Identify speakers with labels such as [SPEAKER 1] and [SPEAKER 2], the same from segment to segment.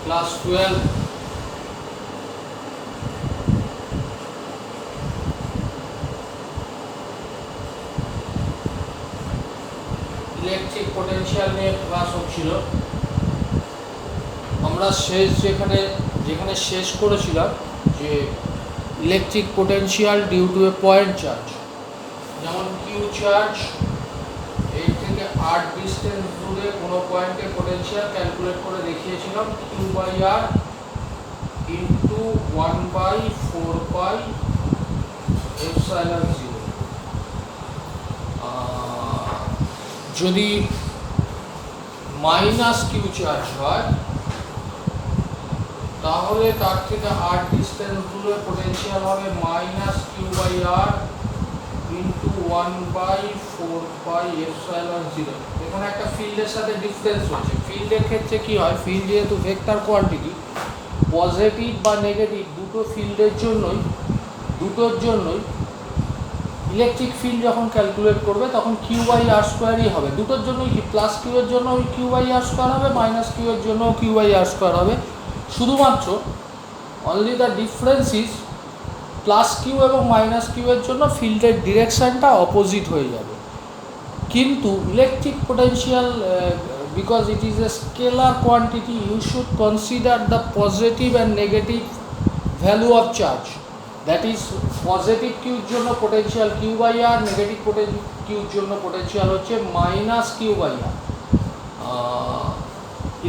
[SPEAKER 1] Class 12 electric potential নিয়ে class হচ্ছিল। আমরা যেখানে শেষ করেছিলাম যে electric potential due to a point charge, যেমন কিউ চার্জ এই থেকে আর ডিস্টেন্স দূরে কোনো পয়েন্টে পোটেনশিয়াল ক্যালকুলেট করে দেখিয়েছিলাম Q by r into 1/4 epsilon 0। যদি মাইনাস কিউ চার্জ হয় তাহলে তার থেকে আর ডিস্টেন্স দূরে পোটেনশিয়াল হবে minus Q by r into 1/4 epsilon 0। এখানে একটা ফিল্ডের সাথে ডিফারেন্স হচ্ছে। ফিল্ডের ক্ষেত্রে কি হয়, ফিল্ড যেহেতু ভেক্টর কোয়ান্টিটি, পজিটিভ বা নেগেটিভ দুটোর জন্যই ইলেকট্রিক ফিল্ড যখন ক্যালকুলেট করবে তখন কিউ বাই আর স্কোয়ারই হবে। দুটোর জন্যই কি, প্লাস কিউ এর জন্য ওই কিউ বাই আর স্কোয়ার হবে, মাইনাস কিউ এর জন্য কিউ বাই আর স্কোয়ার হবে। শুধুমাত্র only the difference is plus q এবং মাইনাস কিউ এর জন্য ফিল্ডের ডিরেকশানটা অপোজিট হয়ে যাবে। কিন্তু electric potential because it is a scalar quantity, you should consider the positive and negative value of charge. That is positive কিউর জন্য potential q by r, negative কিউর জন্য পোটেনশিয়াল হচ্ছে minus Q by r.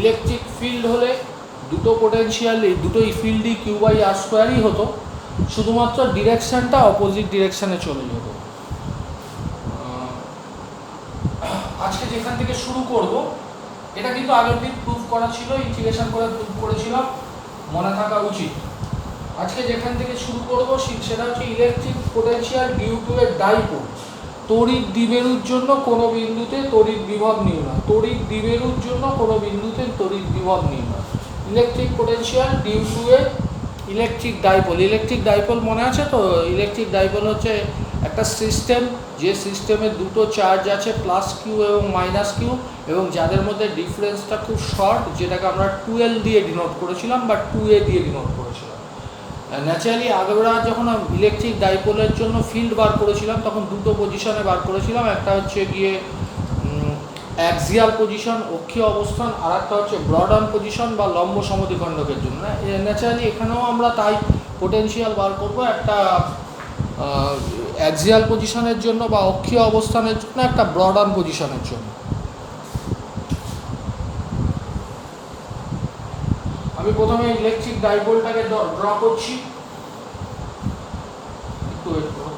[SPEAKER 1] Electric field হলে দুটোই ফিল্ডই Q by আর স্কোয়ারই হতো, শুধুমাত্র ডিরেকশানটা opposite ডিরেকশানে চলে যেত। আজকে যেখান থেকে শুরু করব, এটা কিন্তু আগের দিন প্রুফ করা ছিল, ইন্টিগ্রেশন করে প্রুফ করেছিলাম, মনে থাকা উচিত। আজকে যেখান থেকে শুরু করব সেটা হচ্ছে electric potential due to a dipole. তড়িৎ দ্বিমেরুর জন্য কোনো বিন্দুতে তড়িৎ বিভব নির্ণয়, তড়িৎ দ্বিমেরুর জন্য কোনো বিন্দুতে তড়িৎ বিভব নির্ণয়। Electric potential due to a electric dipole. Electric dipole মনে আছে তো? ইলেকট্রিক ডাইপোল হচ্ছে একটা সিস্টেম, যে সিস্টেমে দুটো চার্জ আছে, প্লাস কিউ এবং মাইনাস কিউ, এবং যাদের মধ্যে ডিফারেন্সটা খুব শর্ট, যেটাকে আমরা 2L দিয়ে ডিনোট করেছিলাম বা 2A দিয়ে ডিনোট করেছিলাম। ন্যাচারালি আগেরা যখন ইলেকট্রিক ডাইপোলের জন্য ফিল্ড বার করেছিলাম তখন দুটো পজিশনে বার করেছিলাম, একটা হচ্ছে গিয়ে অ্যাক্সিয়াল পজিশন, অক্ষীয় অবস্থান, আর একটা হচ্ছে ব্রড অন পজিশন বা লম্ব সমদ্বিখণ্ডকের জন্য। ন্যাচারালি এখানেও আমরা তাই পোটেনশিয়াল বার করবো, একটা অ্যাক্সিয়াল পজিশনের জন্য বা অক্ষীয় অবস্থানের জন্য, একটা ব্রড অন পজিশনের জন্য। আমি প্রথমে ইলেকট্রিক ডাইপোলটাকে ড্র করছি, একটু ওয়েট করো।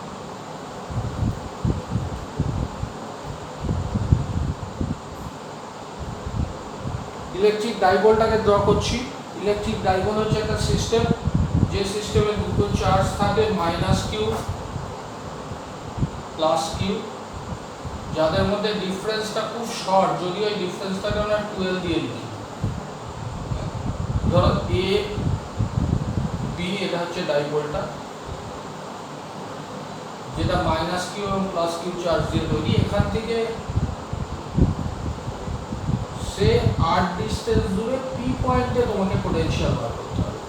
[SPEAKER 1] ইলেকট্রিক ডাইপোলটাকে ড্র করছি। ইলেকট্রিক ডাইপোল হচ্ছে একটা সিস্টেম, যে সিস্টেমে দুটো চার্জ থাকে, মাইনাস কিউ প্লাস কিউ, যাদের মধ্যে ডিফারেন্সটা খুব শর্ট, যদিও এই ডিফারেন্সটাকে আমরা 2L দিয়ে লিখি। ধরো এ বি, এটা হচ্ছে ডাইপোলটা, যেটা মাইনাস কিউ এবং প্লাস কিউ চার্জ দিয়ে তৈরি। এখান থেকে সে আর ডিস্টেন্স দূরে পি পয়েন্টে তোমাকে পোটেনশিয়াল বার করতে হবে।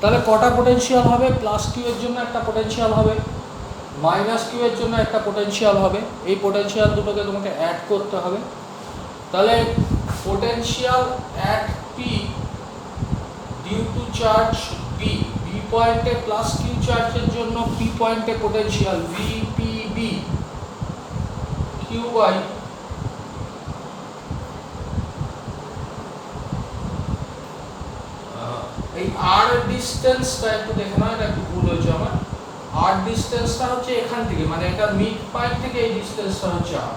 [SPEAKER 1] তাহলে কটা পোটেনশিয়াল হবে? প্লাস কিউ এর জন্য একটা পোটেনশিয়াল হবে, মাইনাস কিউ এর জন্য একটা পোটেনশিয়াল হবে। এই পোটেনশিয়াল দুটোকে তোমাকে অ্যাড করতে হবে। তাহলে potential at P due to charge B, B পয়েন্টে প্লাস কিউ চার্জের জন্য পি পয়েন্টে পোটেনশিয়াল ভিপিবি কিউ বাই এই আর ডিস্টেন্সটা একটু দেখে নাও, এটা একটু ভুল হয়েছে আমার। আর ডিস্টেন্সটা হচ্ছে এখান থেকে, মানে এটা মিড পয়েন্ট থেকে এই ডিস্টেন্সটা হচ্ছে আর,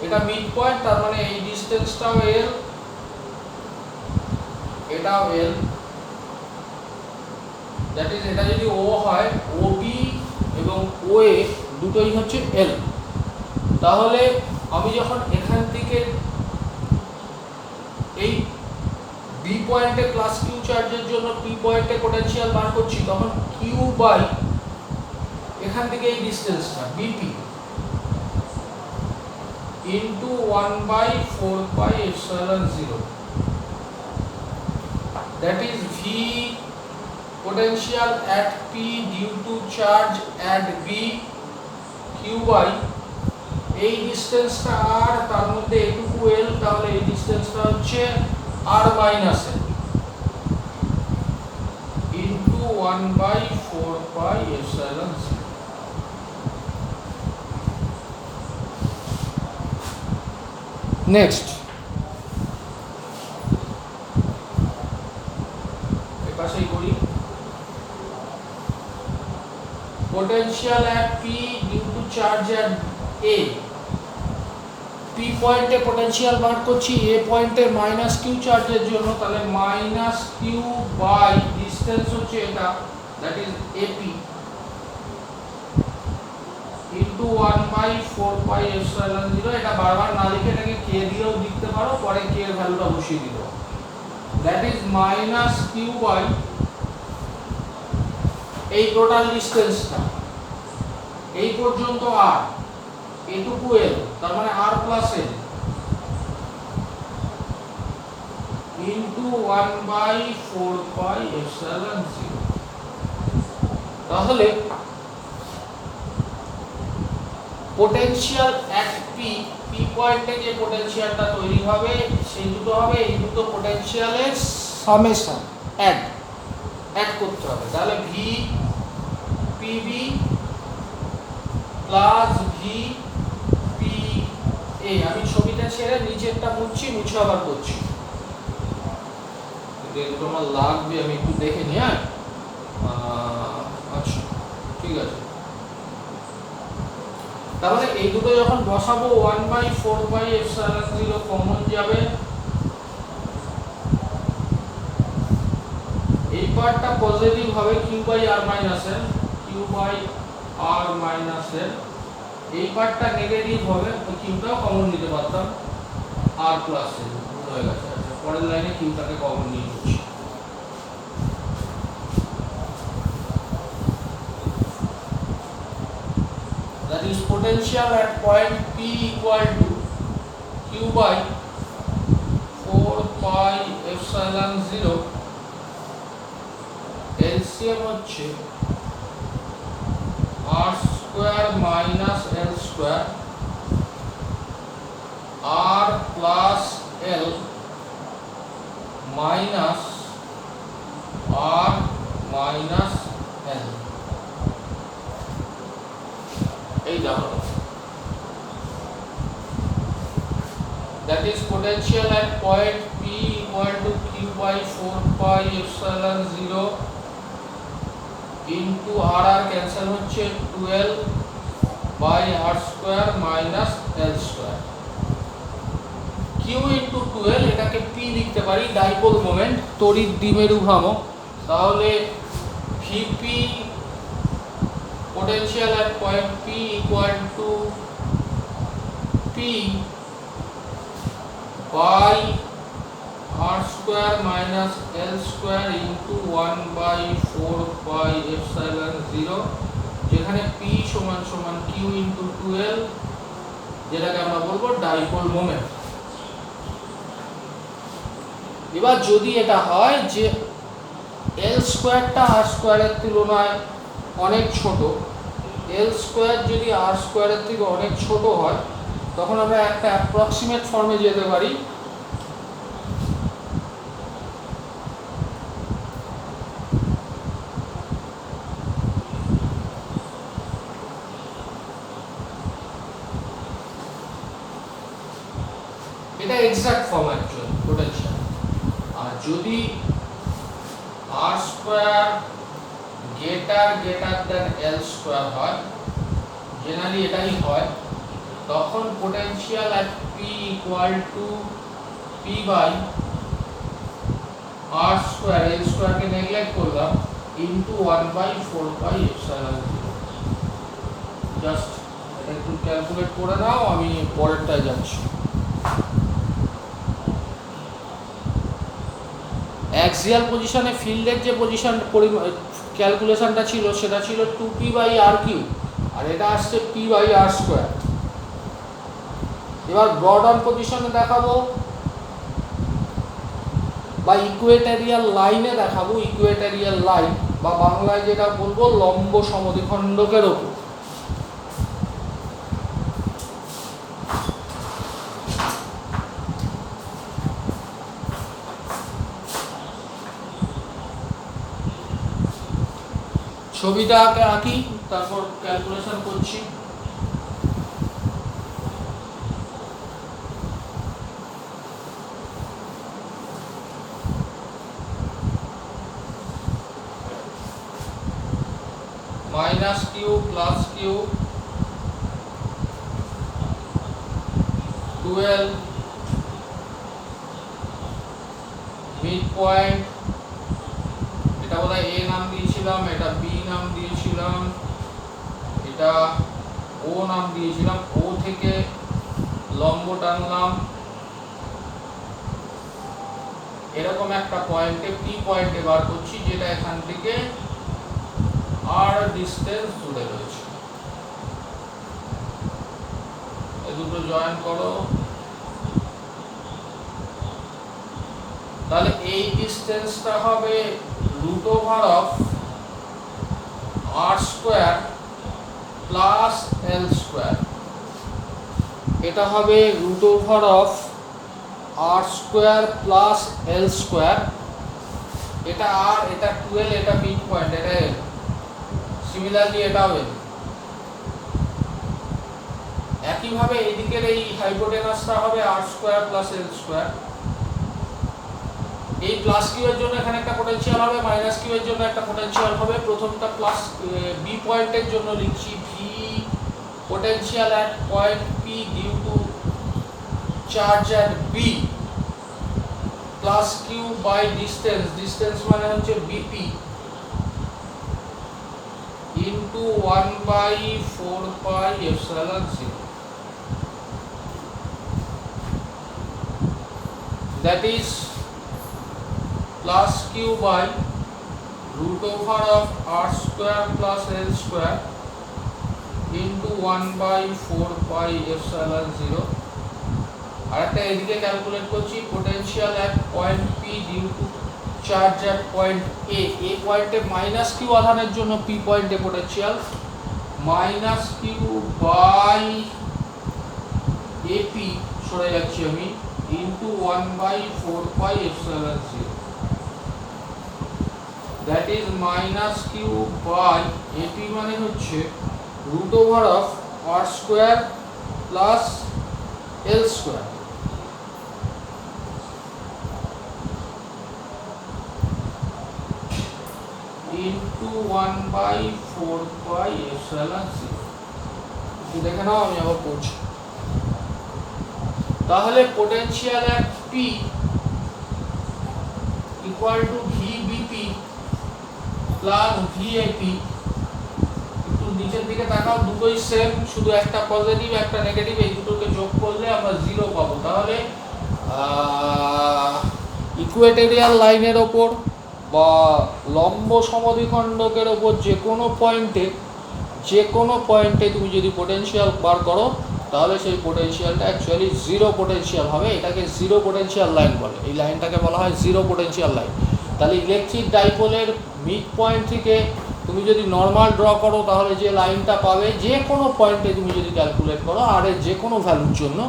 [SPEAKER 1] এটা মিড পয়েন্ট, তার মানে এই ডিস্টেন্সটাও এল, এটাও এল। দ্যাট ইজ, এটা যদি ও হয়, ও বি এবং ও এ দুটোই হচ্ছে এল। তাহলে আমি যখন এখান থেকে এই বি পয়েন্টে প্লাস কিউ চার্জের জন্য পি পয়েন্টে পোটেনশিয়াল বার করছি, তখন কিউ বাই এখান থেকে এই ডিস্টেন্সটা BP into 1/4 epsilon 0। that is V potential at P due to charge at B Q by এই ডিসটেন্সটা r, তার মধ্যে এটুকু l, তাহলে এই ডিসটেন্সটা হচ্ছে r minus l into 1/4 pi epsilon 0। Next এই পাশেই করি। potential at P due to charge at A, P পয়েন্টে পোটেনশিয়াল বার করছি A পয়েন্টে মাইনাস কিউ চার্জের জন্য, তাহলে মাইনাস কিউ বাই ডিসটেন্স হচ্ছে এটা, that is AP into 1/4 pi epsilon 0। এটা বারবার না লিখে এটাকে k দিয়েও লিখতে পারো, পরে k এর ভ্যালুটা বসিয়ে দিতে পারো, that is minus Q by এই টোটাল ডিসটেন্সটা এই পর্যন্ত r, এটুকু l, তার মানে r plus l into 1/4 pi epsilon 0। তাহলে পোটেনশিয়াল অ্যাট পি, পি পয়েন্টে যে পোটেনশিয়ালটা তৈরি হবে সেই দুটো হবে এই দুটো পোটেনশিয়ালের সামেশন, অ্যাড করতে হবে। তাহলে V PB plus V P A, আমি ছবিটা ছেড়ে নিচেরটা মুছছি, মুছে আবার করছি, এগুলো আমার লাগবে, আমি একটু দেখে নিই। হ্যাঁ আচ্ছা ঠিক আছে। তাহলে এই দুটো যখন বসাবো 1/4 পাই এপসাইলন 0 কমন যাবে, এই পার্টটা পজিটিভ হবে q by r minus l, q by r minus l, এই পার্টটা নেগেটিভ হবে, তো কিউটাও কমন নিতে পারতাম r প্লাস l হয়ে গেছে। আচ্ছা পরের লাইনে কিউটাকে কমন নিয়ে নিচ্ছি। That is potential at point P equal to q by 4 pi epsilon 0, LCM হচ্ছে r square minus l square, r plus l minus r minus l, এই দেখো, that is potential at point P equal to q by 4 pi epsilon 0 into r cancel হচ্ছে 12 by r square minus l square, q into 12 এটাকে p লিখতে পারি, dipole moment, তড়িৎ দ্বিমেরু ভ্রামক। তাহলে vp potential at point P equal to P by r square minus l square into 1/4 pi epsilon 0, যেখানে P সমান সমান q into 12, যেটাকে আমরা বলবো ডাইপোল মোমেন্ট। এবার যদি এটা হয় যে l স্কয়ারটা r স্কয়ারের তুলনায় অনেক ছোট, l স্কয়ার যদি r স্কয়ারের থেকে অনেক ছোট হয়, তখন আমরা একটা অ্যাপ্রক্সিমেট ফর্মে যেতে পারি, এটা এক্সাক্ট ফর্ম অ্যাকচুয়ালি পোটেনশিয়াল। আর যদি r square greater than l square হয়, জেনারেলি এটাই হয়, তখন potential at P equal to P by r square, l স্কয়ারকে নেগলেক্ট করলাম, into 1/4 pi epsilon 0। জাস্ট এটা একটু ক্যালকুলেট করে নাও, আমি পরেরটায় যাচ্ছি। অ্যাক্সিয়াল পজিশনে ফিল্ডের যে পজিশন ক্যালকুলেশনটা ছিল সেটা ছিল 2p বাই r কিউ, আর এটা আসছে p বাই r স্কয়ার। এবার ব্রড অন পজিশনে দেখাবো, বা ইকুয়েটারিয়াল লাইনে দেখাবো, ইকুয়েটারিয়াল লাইন বা বাংলায় যেটা বলবো লম্ব সমদ্বিখণ্ডকের ওপর। ছবিটা আঁকি, তারপর ক্যালকুলেশন করছি। Minus Q plus Q 12 mid point, এটা বোধহয় এ নাম দিয়েছিলাম, এটা বি নাম দিয়েছিলাম, এটা ও নাম দিয়েছিলাম। ও থেকে লম্ব টানলাম এরকম একটা পয়েন্টে, পি পয়েন্টে বার করছি, যেটা এখান থেকে আর ডিসটেন্স দূরে রয়েছে। এই দুটো জয়েন করো, তাহলে এই ডিসটেন্সটা হবে root over of r square plus l square. এটা হবে root over of r square plus l square. এটা আর, এটা 12, এটা মিড পয়েন্ট, এটা এল। সিমিলারলি এটাও এল। একইভাবে এদিকের এই হাইপোটেনাসটা হবে আর স্কোয়ার প্লাস এল স্কোয়ার। এই প্লাস কিউ এর জন্য এখানে একটা পোটেনশিয়াল হবে, মাইনাস কিউ এর জন্য একটা পোটেনশিয়াল হবে। প্রথমটা প্লাস বি পয়েন্টের জন্য লিখছি V potential at point P due to charge at B plus Q by distance, distance মানে হচ্ছে BP into 1/4 pi epsilon 0। That is plus q by root over of r square plus l square into 1/4 pi epsilon 0। আর একটা এদিকে calculate করছি potential at point P due to charge at point A. A পয়েন্টে minus q আধানের জন্য P পয়েন্টে potential minus Q by AP, সরে যাচ্ছি আমি, into 1/4 pi epsilon 0, that is minus q by ap মানে হচ্ছে root over of r square plus l square into 1/4 pi epsilon 0। দেখে নাও, আমি আবার পড়ছি। তাহলে potential at P equal to VBP plus VAP. একটু নিচের দিকে তাকাও, দুটোই সেম, শুধু একটা পজিটিভ একটা নেগেটিভ, এই দুটোকে যোগ করলে আমরা 0 পাবো। তাহলে ইকুয়েটোরিয়াল লাইনের ওপর বা লম্ব সমদ্বিখণ্ডকের ওপর যে কোনো পয়েন্টে তুমি যদি পোটেনশিয়াল বার করো, তাহলে সেই পোটেনশিয়ালটা অ্যাকচুয়ালি জিরো পোটেনশিয়াল হবে। এটাকে জিরো পোটেনশিয়াল লাইন বলে, এই লাইনটাকে বলা হয় জিরো পোটেনশিয়াল লাইন। তাহলে ইলেকট্রিক ডাইপোলের মিড পয়েন্ট থেকে তুমি যদি নর্মাল ড্র করো, তাহলে যে লাইনটা পাবে, যে কোনো পয়েন্টে তুমি যদি ক্যালকুলেট করো আর এর যে কোনো ভ্যালুর জন্য,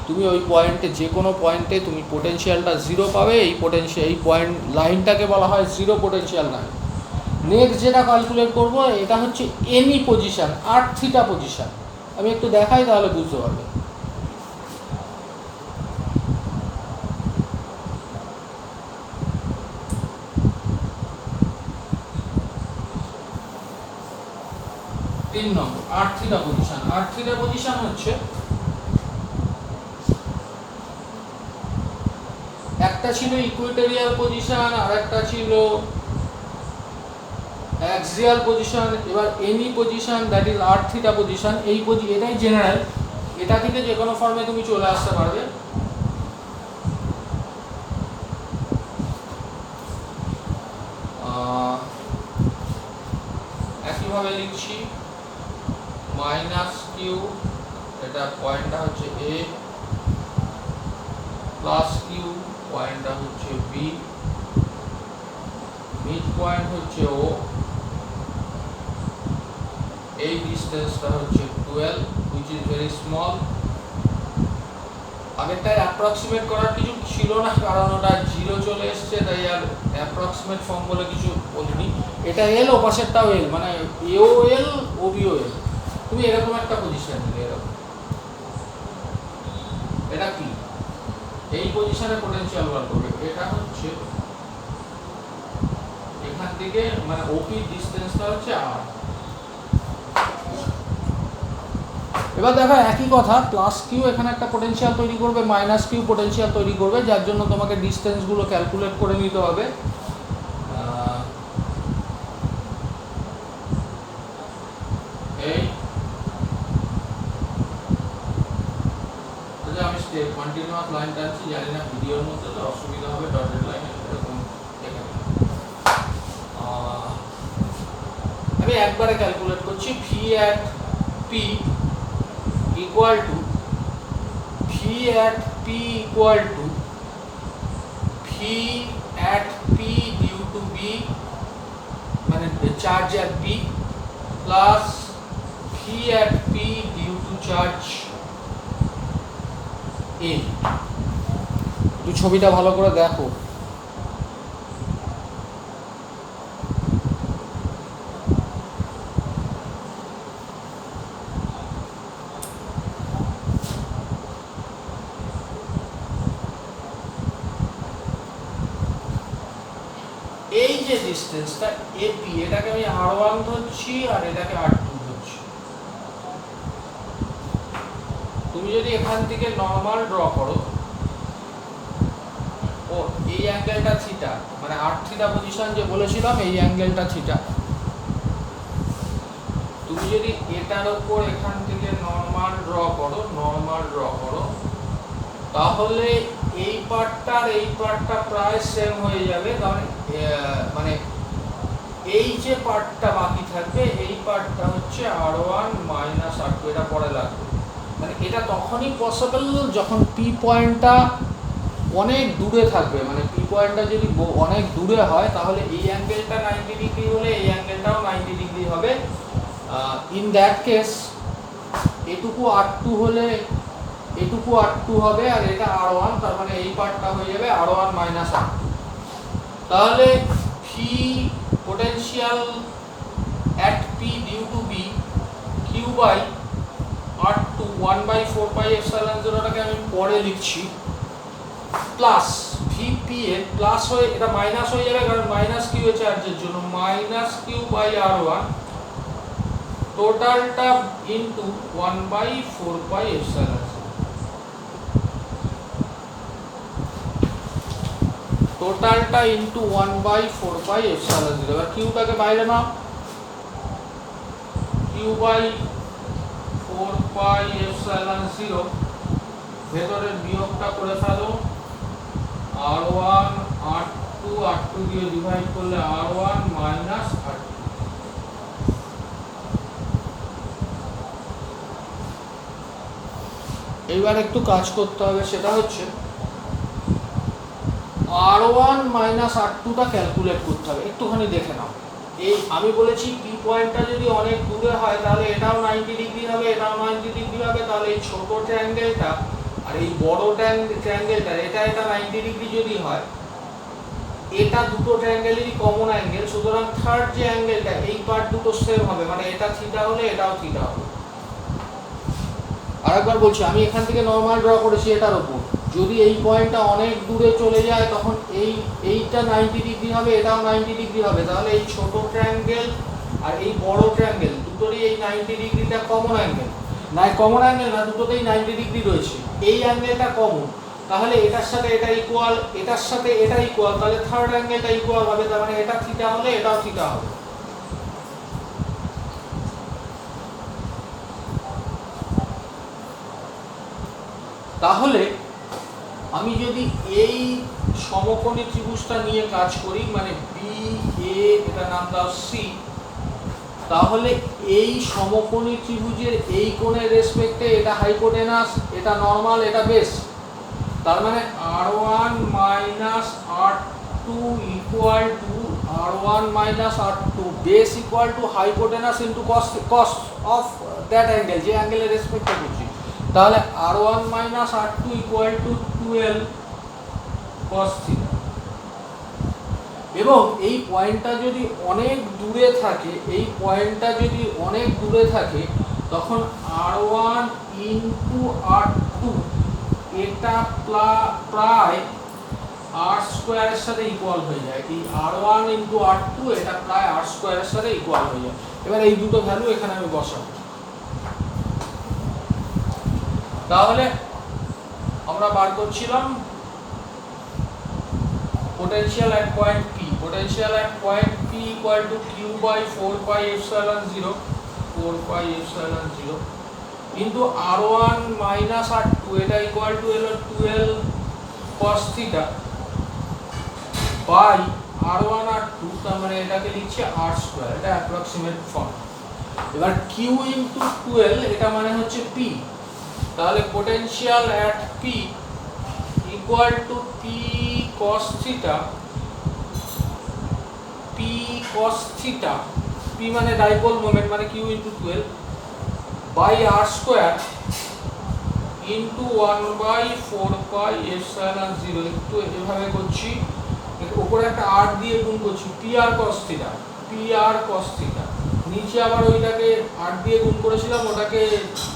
[SPEAKER 1] তুমি ওই পয়েন্টে যে কোনো পয়েন্টে তুমি পোটেনশিয়ালটা জিরো পাবে। এই পয়েন্ট লাইনটাকে বলা হয় জিরো পোটেনশিয়াল লাইন। নেক্সট যেটা ক্যালকুলেট করব, এটা হচ্ছে any position, r theta position. আমি একটু দেখাই, তাহলে বুঝতে পারবে। তিন নম্বর r theta position. R theta position হচ্ছে, একটা ছিল ইকুয়েটোরিয়াল পজিশন আর একটা ছিল অ্যাক্সিয়াল পজিশন। এবার any position, that is r theta position. এটাই জেনারেল, এটা থেকে যে কোনো ফর্মে তুমি চলে আসতে পারবে। একইভাবে লিখছি মাইনাস কিউ, এটা পয়েন্টটা হচ্ছে এ, প্লাস কিউ পয়েন্টটা হচ্ছে বি মিড পয়েন্ট হচ্ছে ও, এই ডিস্টেন্সটা হচ্ছে 12 which is very small। আগেরটা অ্যাপ্রক্সিমেট করার কিছু ছিল না, কারণ ওটা 0 চলে এসছে, তাই আর অ্যাপ্রক্সিমেট ফর্ম বলে কিছু বলিনি। এটা এল, ও পাশেরটাও এল, মানে এও এল ও বিও এল। তুমি এরকম একটা পজিশন নিলে, এরকম, এটা কি এই পজিশনে পোটেনশিয়াল বার করবে। এটা হচ্ছে এখান থেকে, মানে ওপি ডিসটেন্সটা হচ্ছে আর। এবার দেখো একই কথা, প্লাস কিউ এখানে একটা পোটেনশিয়াল তৈরি করবে, মাইনাস কিউ পোটেনশিয়াল তৈরি করবে, যার জন্য তোমাকে ডিসটেন্সগুলো ক্যালকুলেট করে নিতে হবে। এই আমি কন্টিনিউয়াস লাইন টানছি, জানি না ভিডিওর মধ্যে তো অসুবিধা হবে, ডটেড লাইন এরকম দেখে নিন। আমি একবারে ক্যালকুলেট করছি। V at P equal to V at P equal to V at P due to B, মানে charge at P, plus V at P due to charge A. একটু ছবিটা ভালো করে দেখো। এই যে ডিসটেন্সটা এপি, এটাকে আমি আর1 ধরছি আর এটাকে আর2 ধরছি। তুমি যদি এখান থেকে নরমাল ড্র করো, ও এই অ্যাঙ্গেলটা থিটা, মানে আর থিটা পজিশন যে বলেছিলাম, এই অ্যাঙ্গেলটা থিটা। তুমি যদি এটার উপর এখান থেকে নরমাল ড্র করো, তাহলে এই পার্টটার এই পার্টটা প্রায় সেম হয়ে যাবে। কারণ মানে এই যে পার্টটা বাকি থাকবে, এই পার্টটা হচ্ছে আর1 মাইনাস আর2, এটা পরে লাগবে। মানে এটা তখনই পসিবল যখন পি পয়েন্টটা অনেক দূরে থাকবে। মানে পি পয়েন্টটা যদি অনেক দূরে হয়, তাহলে এই অ্যাঙ্গেলটা 90 ডিগ্রি হলে এই অ্যাঙ্গেলটাও 90 ডিগ্রি হবে। ইন দ্যাট কেস এটুকু আর2 হলে এটুকু আর2 হবে, আর এটা আর1, তার মানে এই পার্টটা হয়ে যাবে আর1 মাইনাস আর2। তাহলে V potential at P due to B q by r two 1/4 pi epsilon 0টাকে আমি পরে লিখছি, প্লাস ভিপি এর প্লাস হয়ে এটা মাইনাস হয়ে যাবে, কারণ মাইনাস কিউ এ চার্জের জন্য, মাইনাস কিউ বাই আর1 টোটালটা ইনটু 1/4 পাই এপসাইলন 0। টোটালটা ইনটু 1/4 পাই এপসাইলন 0। এবার কিউটাকে বাইরে নাও, কিউ বাই 4 পাই এপসাইলন 0, ভেতরের বিয়োগটা করে ফেলো, আর1 আর2 দিয়ে ডিভাইড করলে আর1 মাইনাস আর2। এইবার একটু কাজ করতে হবে, সেটা হচ্ছে আর1 মাইনাস আর2টা ক্যালকুলেট করতে হবে। একটুখানি দেখে নাও। এই আমি বলেছি পি পয়েন্টটা যদি অনেক দূরে হয়, তাহলে এটাও 90 ডিগ্রি হবে, এটাও 90 ডিগ্রি হবে। তাহলে এই ছোট ট্রায়াঙ্গেলটা আর এই বড় ট্রায়াঙ্গেলটা, এটা 90 ডিগ্রি যদি হয়, এটা দুটো ট্রায়াঙ্গেলেরই কমন অ্যাঙ্গেল। সুতরাং থার্ড যে অ্যাঙ্গেলটা, এই পার্ট দুটো সেম হবে, মানে এটা থিটা হলে এটাও থিটা হবে। আরেকবার বলছি, আমি এখান থেকে নরমাল ড্র করেছি এটার উপর। যদি এই পয়েন্টটা অনেক দূরে চলে যায়, তখন এইটা 90 ডিগ্রি হবে, এটাও 90 ডিগ্রি হবে। তাহলে এই ছোট ট্রায়াঙ্গেল আর এই বড় ট্রায়াঙ্গেল দুটোরই এই 90 ডিগ্রিটা কমন অ্যাঙ্গেল। কমন অ্যাঙ্গেল না, দুটোতেই 90 ডিগ্রি রয়েছে। এই অ্যাঙ্গেলটা কমন, তাহলে এটার সাথে এটা ইকুয়াল, এটার সাথে এটা ইকুয়াল, তাহলে থার্ড অ্যাঙ্গেলটা ইকুয়াল হবে। তার মানে এটা থিটা হলে এটাও থিটা হবে। তাহলে আমি যদি এই সমকোণী ত্রিভুজটা নিয়ে কাজ করি, মানে বি এ, এটা নাম দাও সি, তাহলে এই সমকোণী ত্রিভুজের এই কোণের রেসপেক্টে এটা হাইপোটেনাস, এটা নরমাল, এটা বেস। তার মানে r one minus r two equal to R1 minus R2 base equal to hypotenuse into cos of that angle, যে অ্যাঙ্গেলের রেসপেক্টে করছি, তাহলে R1 minus R2 equal to 12 cos theta। এবং এই পয়েন্টটা যদি অনেক দূরে থাকে, এই পয়েন্টটা যদি অনেক দূরে থাকে, তখন R1 into R2 এটা প্রায় R স্কোয়ারের সাথে ইকুয়াল হয়ে যায়। এই R1 into R2 এটা প্রায় R স্কোয়ারের সাথে ইকুয়াল হয়ে যায়। এবার এই দুটো ভ্যালু এখানে আমি বসাবো। তাহলে আমরা বার করছিলাম potential at point P. Potential at point P equal to Q by 4 pi epsilon 0 into R1 minus R2 এটা equal to 12 cos theta by R1 R2, তার মানে এটাকে লিখছি R স্কয়ার, এটা অ্যাপ্রক্সিমেট ফর্ম। এবার Q into 12 এটা মানে হচ্ছে P, তাহলে potential at P equal to P cos theta, P মানে ডাইপোল মোমেন্ট মানে Q into 12 by R square into 1 by 4 pi epsilon 0। একটু এভাবে করছি, উপরে একটা R দিয়ে গুণ করছি, PR cos theta, নিচে আবার ওইটাকে R দিয়ে গুণ করেছিলাম, ওটাকে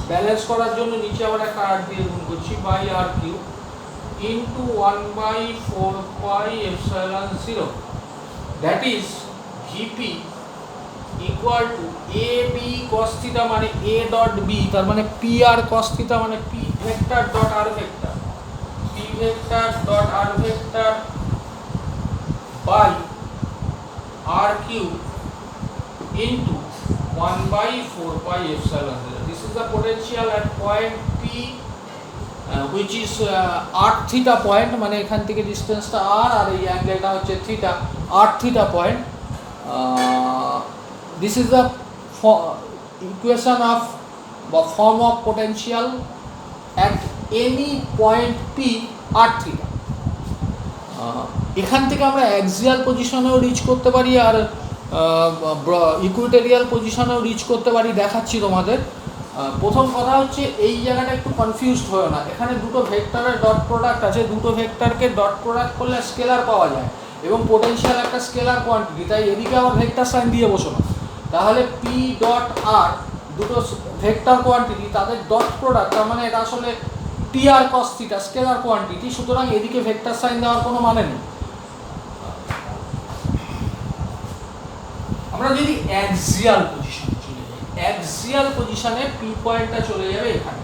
[SPEAKER 1] ব্যালেন্স করার জন্য নিচে আবার একটা R দিয়ে গুণ করছি by R cube into 1 by 4 pi epsilon 0, that is VP equal to AB cos theta মানে A dot B, তার মানে PR cos theta মানে P vector dot R vector, P vector dot R vector by R cube into 1 by 4 pi epsilon 0. This is the potential at point P, which is R theta point, মানে এখান থেকে ডিসটেন্সটা R আর এই অ্যাঙ্গেলটা হচ্ছে theta, R theta point. This is the equation of form of potential at any point P R theta. এখান থেকে আমরা axial পজিশনেও rich করতে পারি আর ইকুইটোরিয়াল পজিশনেও রিচ করতে পারি, দেখাচ্ছি তোমাদের। প্রথম কথা হচ্ছে এই জায়গাটা একটু কনফিউজড হয় না, এখানে দুটো ভেক্টরের ডট প্রোডাক্ট আছে, দুটো ভেক্টরকে ডট প্রোডাক্ট করলে স্কেলার পাওয়া যায় এবং পোটেনশিয়াল একটা স্কেলার কোয়ান্টিটি, তাই এদিকে আবার ভেক্টর সাইন দিয়ে বসো না। তাহলে পি ডট আর দুটো ভেক্টর কোয়ান্টিটি, তাদের ডট প্রোডাক্ট, তার মানে এটা আসলে TR cos theta scalar quantity, সুতরাং এদিকে ভেক্টর সাইন দেওয়ার কোনো মানে নেই। আমরা যদি অ্যাক্সিয়াল পজিশনে চলে যাই, অ্যাক্সিয়াল পজিশনে পি পয়েন্টটা চলে যাবে এখানে,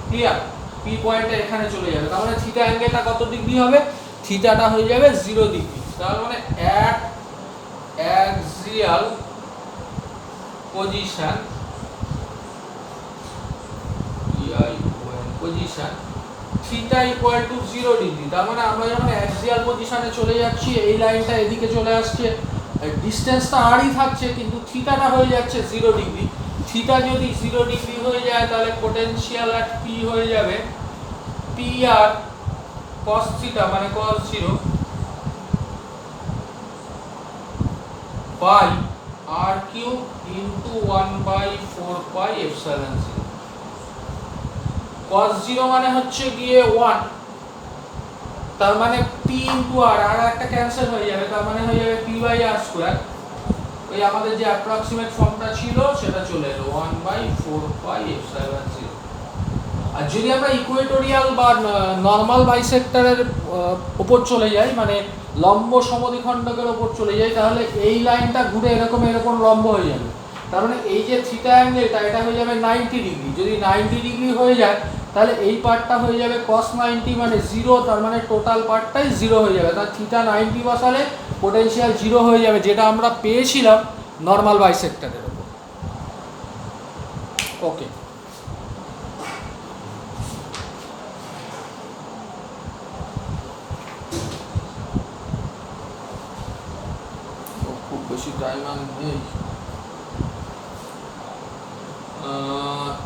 [SPEAKER 1] ক্লিয়ার? পি পয়েন্টটা এখানে চলে যাবে, তার মানে থিটা অ্যাঙ্গেলটা কত ডিগ্রি হবে? থিটাটা হয়ে যাবে 0 ডিগ্রি। তার মানে at axial position theta equal to 0 degree. তার মানে আমরা যখন অ্যাক্সিয়াল পজিশনে চলে যাচ্ছি, এই লাইনটা এদিকে চলে আসছে, ডিসটেন্সটা আরই থাকছে কিন্তু থিটাটা হয়ে যাচ্ছে 0 ডিগ্রি। থিটা যদি 0 ডিগ্রি হয়ে যায় তাহলে পোটেনশিয়াল অ্যাট পি হয়ে যাবে পি আর cos থিটা মানে cos 0 by r cube into 1 by 4 pi epsilon 0। cos 0 মানে হচ্ছে গিয়ে 1, তার মানে p ইনটু r, আর একটা ক্যান্সেল হয়ে যাবে, তার মানে হয়ে যাবে p বাই r স্কয়ার। ওই আমাদের যে অ্যাপ্রক্সিমেট ফর্মটা ছিল সেটা চলে এলো 1 বাই 4 পাই এপসাইলন 0। আর যদি আমরা ইকুয়েটোরিয়াল বা নরমাল বাইসেক্টরের উপর চলে যাই, মানে লম্ব সমদ্বিখণ্ডকের উপর চলে যাই, তাহলে এই লাইনটা ঘুরে এরকম লম্ব হয়ে যাবে। তার মানে এই যে থিটা অ্যাঙ্গেলটা এটা হয়ে যাবে 90 ডিগ্রি। যদি 90 ডিগ্রি হয়ে যায় তাহলে এই পার্টটা হয়ে যাবে cos 90 মানে 0, তার মানে টোটাল পার্টটাই 0 হয়ে যাবে। তার থিটা 90 বসালে পোটেনশিয়াল 0 হয়ে যাবে, যেটা আমরা পেয়েছিলাম নরমাল বাইসেক্টরের উপর। ওকে, খুব বেশি টাইম আর নেই।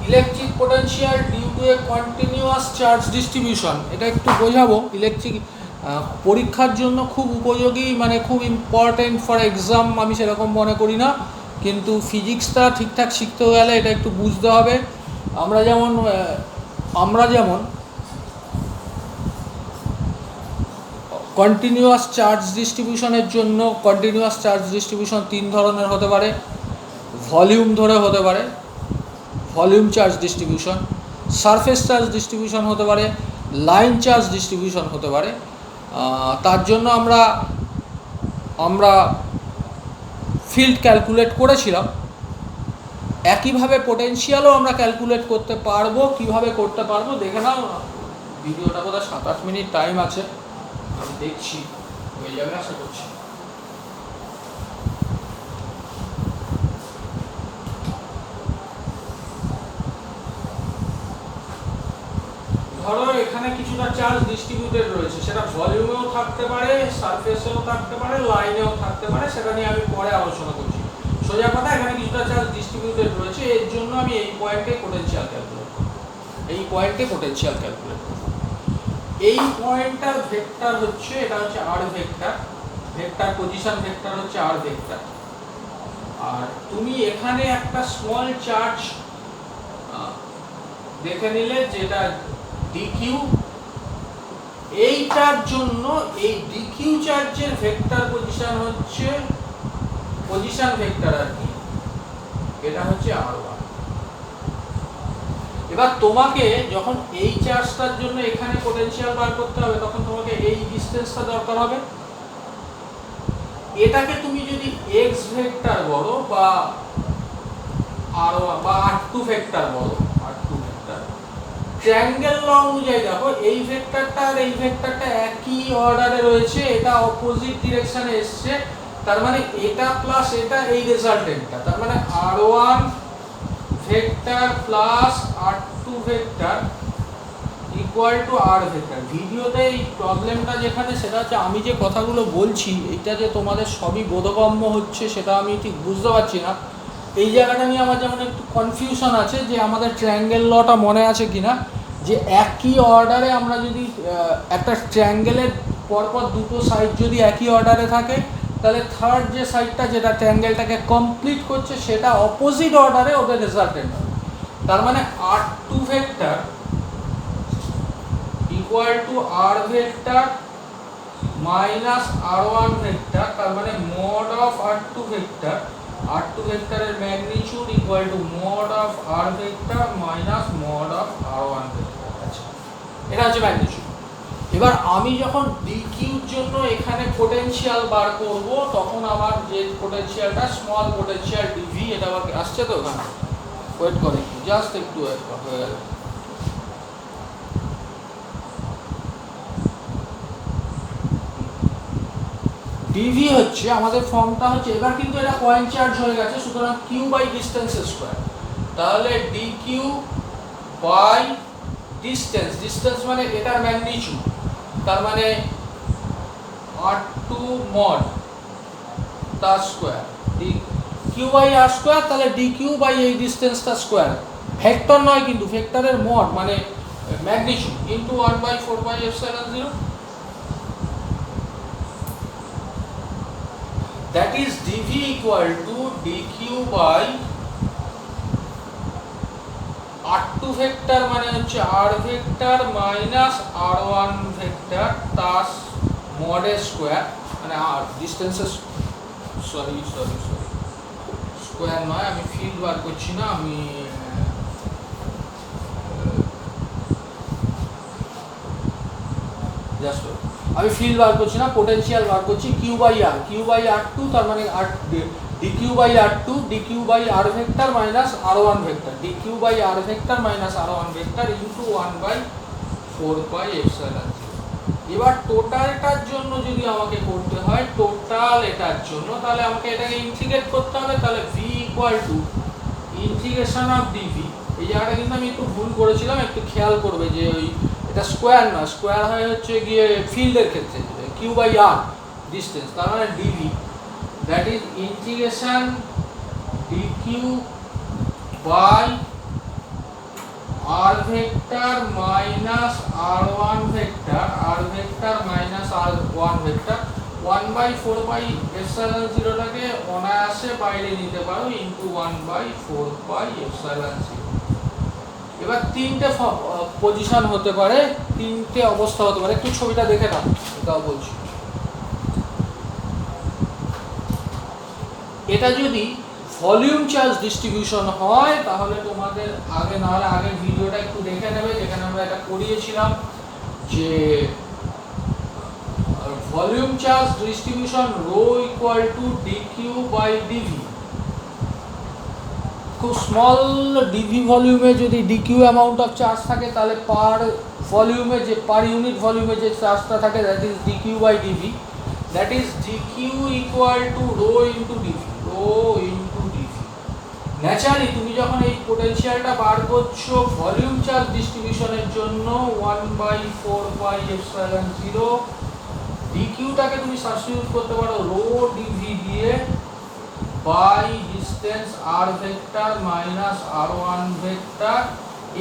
[SPEAKER 1] Electric potential due to a continuous charge distribution, এটা একটু বোঝাবো। ইলেকট্রিক পরীক্ষার জন্য খুব উপযোগী, মানে খুব ইম্পর্টেন্ট ফর এক্সাম আমি সেরকম মনে করি না, কিন্তু ফিজিক্সটা ঠিকঠাক শিখতে গেলে এটা একটু বুঝতে হবে। আমরা যেমন কন্টিনিউয়াস চার্জ ডিস্ট্রিবিউশনের জন্য কন্টিনিউয়াস চার্জ ডিস্ট্রিবিউশন 3 ধরনের হতে পারে। ভলিউম ধরে হতে পারে, volume charge distribution, surface charge distribution হতে পারে, লাইন চার্জ ডিস্ট্রিবিউশন হতে পারে। তার জন্য আমরা ফিল্ড ক্যালকুলেট করেছিলাম। একইভাবে পোটেনশিয়ালও আমরা ক্যালকুলেট করতে পারবো। কিভাবে করতে পারবো দেখে নাও, ভিডিওটা বোধহয় 7-8 মিনিট টাইম আছে, আমি দেখছি হয়ে যাবে আশা করছি। ধরো এখানে কিছুটা চার্জ ডিস্ট্রিবিউটেড রয়েছে, সেটা ভলিউমেও থাকতে পারে, সারফেসেও থাকতে পারে, লাইনেও থাকতে পারে, সেটা নিয়ে আমি পরে আলোচনা করছি। সোজা কথা, এখানে কিছুটা চার্জ ডিস্ট্রিবিউটেড রয়েছে, এর জন্য আমি এই পয়েন্টে পোটেনশিয়াল ক্যালকুলেট করব। এই পয়েন্টটার ভেক্টর হচ্ছে, এটা হচ্ছে আর ভেক্টর, পজিশন ভেক্টর হচ্ছে আর ভেক্টর। আর তুমি এখানে একটা স্মল চার্জ দেখে নিলে, যেটা ডিকিউ, এইটার জন্য এই ডিকিউ চার্জের ভেক্টর পজিশন হচ্ছে পজিশন ভেক্টর আর কি, এটা হচ্ছে r1। এবার তোমাকে যখন এই চার্জটার জন্য এখানে পোটেনশিয়াল বার করতে হবে, তখন তোমাকে এই ডিসটেন্সটা দরকার হবে। এটাকে তুমি যদি x ভেক্টর বলো বা r1 বা r2 ভেক্টর বলো, ট্রায়াঙ্গেল ল অনুযায়ী দেখো এই ভেক্টরটা আর এই ভেক্টরটা একই অর্ডারে রয়েছে, এটা অপোজিট ডিরেকশনে এসছে, তার মানে এটা প্লাস এটা এই রেজাল্টেন্টটা, তার মানে r1 vector plus r2 vector equal to r vector. ভিডিওতে এই প্রবলেমটা যেখানে, সেটা হচ্ছে আমি যে কথাগুলো বলছি এটা যে তোমাদের সবই বোধগম্য হচ্ছে সেটা আমি ঠিক বুঝতে পারছি না। এই জায়গাটা নিয়ে আমার যেমন একটু কনফিউশন আছে যে আমাদের ট্রায়াঙ্গেল লটা মনে আছে কিনা, যে একই অর্ডারে আমরা যদি একটা ট্রায়াঙ্গেলের পরপর দুটো সাইড যদি একই অর্ডারে থাকে, তাহলে থার্ড যে সাইডটা যেটা ট্রায়াঙ্গেলটাকে কমপ্লিট করছে সেটা অপোজিট অর্ডারে ওদের রেজাল্টেন্ট হবে। তার মানে r2 vector equal to r vector minus r1 vector, তার মানে mod of r2 vector, r2 ভেক্টরের magnitude equal to mod of r vector minus mod of r1 vector. আচ্ছা, এটা হচ্ছে ম্যাগনিটিউড। এবার আমি যখন dq এর জন্য এখানে পোটেনশিয়াল বার করব, তখন আমার যে পোটেনশিয়ালটা স্মল পোটেনশিয়াল dv, এটা আবার আসছে তো ওখানে, ওয়েট করে জাস্ট একটু ওয়েট হয়ে গেল। dv হচ্ছে আমাদের ফর্মটা হচ্ছে, এবার কিন্তু এটা পয়েন্ট চার্জ হয়ে গেছে, সুতরাং q বাই ডিসটেন্স স্কয়ার, তাহলে dq বাই ডিসটেন্স মানে এটার ম্যাগনিটিউড, তার মানে r2 মড তার স্কয়ার dq বাই r স্কয়ার, তাহলে dq বাই এই ডিসটেন্সটা স্কয়ার, ভেক্টর নয় কিন্তু, ভেক্টরের মড মানে magnitude into 1/4πε0। That is dv equal to dq by r2 vector মানে হচ্ছে r vector minus r1 vector তার মডের স্কয়ার, মানে r ডিসটেন্সের সরি স্কয়ার নয়, আমি ফিল্ড বার করছি না, আমি জাস্ট ফিল্ড বার করছি না, পোটেনশিয়াল বার করছি, q বাই r2, তার মানে dq বাই r2 dq বাই r vector minus r1 vector, dq বাই r vector minus r1 vector into 1/4πε0। এবার টোটালটার জন্য যদি আমাকে করতে হয়, টোটাল এটার জন্য, তাহলে আমাকে এটাকে ইন্টিগ্রেট করতে হবে, তাহলে v equal to integration of dv। এই জায়গাটা কিন্তু আমি একটু ভুল করেছিলাম, একটু খেয়াল করবে যে ওই এটা স্কয়ার না, স্কয়ার হয়ে হচ্ছে গিয়ে ফিল্ডের ক্ষেত্রে q বাই r ডিসটেন্স, তার মানে dv, that is integration dq বাই r vector minus r one vector, r vector minus r one vector 1/4πε0টাকে অনায়াসে বাইরে নিতে পারো ইন্টু 1/4πε0। এবার তিনটে পজিশন হতে পারে, তিনটে অবস্থা হতে পারে। একটু ছবিটা দেখে নাও, এটাও বলছি। এটা যদি ভলিউম চার্জ ডিস্ট্রিবিউশন হয় তাহলে তোমাদের আগে না হলে আগের ভিডিওটা একটু দেখে নেবে, যেখানে আমরা এটা করিয়েছিলাম যে volume charge distribution rho equal to dQ by dV. খুব স্মল ডিভি ভলিউমে যদি ডিকিউ অ্যামাউন্ট অফ চার্জ থাকে তাহলে পার ভলিউমে যে পার ইউনিট ভলিউমে যে চার্জটা থাকে that is dQ by dV, that is dQ equal to rho into dV, rho into dV. Naturally তুমি যখন এই পোটেনশিয়ালটা বার করছো ভলিউম চার্জ ডিস্ট্রিবিউশনের জন্য 1/4πε0 ডিকিউটাকে তুমি সাবস্টিটিউট করতে পারো রো ডিভি দিয়ে by distance r vector minus r one vector.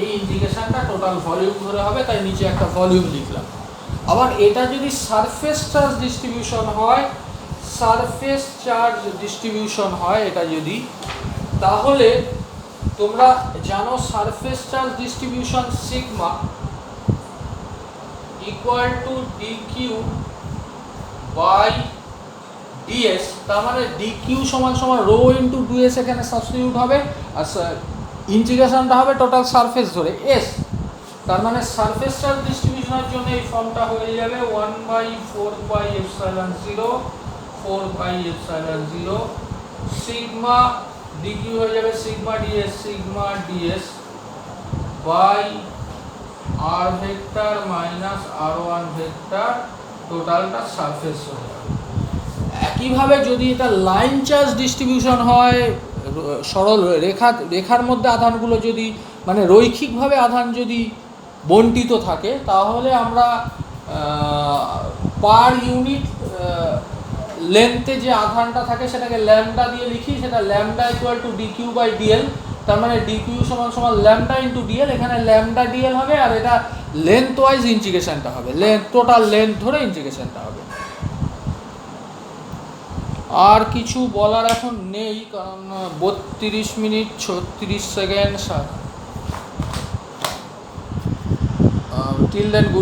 [SPEAKER 1] এই ইন্টিগ্রেশনটা টোটাল ভলিউম ধরে হবে, তাই নিচে একটা ভলিউম লিখলাম। আবার এটা যদি সারফেস চার্জ ডিস্ট্রিবিউশন হয়, সারফেস চার্জ ডিস্ট্রিবিউশন হয় এটা যদি, তাহলে তোমরা জানো surface charge distribution sigma equal to dQ by dS. তার মানে ডিকিউ সমান সমান রো ইন্টু ডিএস এখানে সাবস্টিটিউট হবে, আর ইন্টিগ্রেশনটা হবে টোটাল সারফেস ধরে এস। তার মানে সারফেস চার্জ ডিস্ট্রিবিউশনের জন্য এই ফর্মটা হয়ে যাবে 1/4πε0 4πε0 সিগমা ডিকিউ হয়ে যাবে sigma dS by r vector minus r one vector, টোটালটা সারফেস হয়ে যাবে। একইভাবে যদি এটা লাইন চার্জ ডিস্ট্রিবিউশন হয়, সরল রেখার মধ্যে আধানগুলো যদি মানে রৈখিকভাবে আধান যদি বণ্টিত থাকে তাহলে আমরা পার ইউনিট লেন্থে যে আধানটা থাকে সেটাকে ল্যামডা দিয়ে লিখি, সেটা lambda equal to dQ by dL. তার মানে ডিকিউ সমান সমান ল্যামডা ইন্টু ডিএল, এখানে ল্যামডা ডিএল হবে, আর এটা লেন্থ ওয়াইজ ইন্টিগ্রেশনটা হবে, টোটাল লেন্থ ধরে ইন্টিগ্রেশনটা হবে। আর কিছু বলার এখন নেই, কারণ 32 minute 36 second. Till then good.